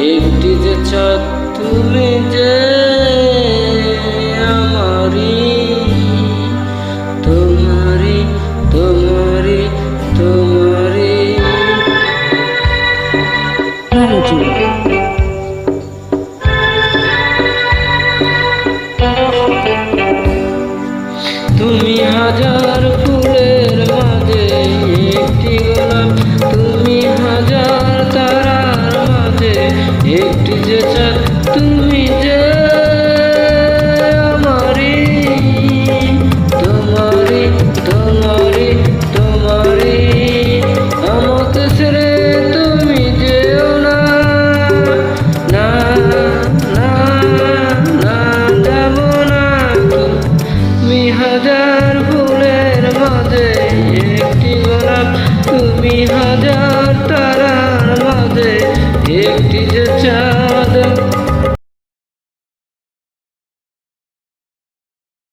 একটি যে চাঁদ তুমি যে আমারি, তোমারি তোমারি তোমারি। তুমি হাজার ফুলের মাঝে একটি গোলাপ, তুমি হাজার তারার মাঝে একটি যে চাঁদ তুমি যে আমারি, তোমারি তোমারি তোমারি। আমাকে ছেড়ে তুমি যেও না, না না না যাব না। তুমি হাজার ফুলের মাঝে একটি গোলাপ, তুমি হাজার তারার মাঝে একটি যে চাঁদ।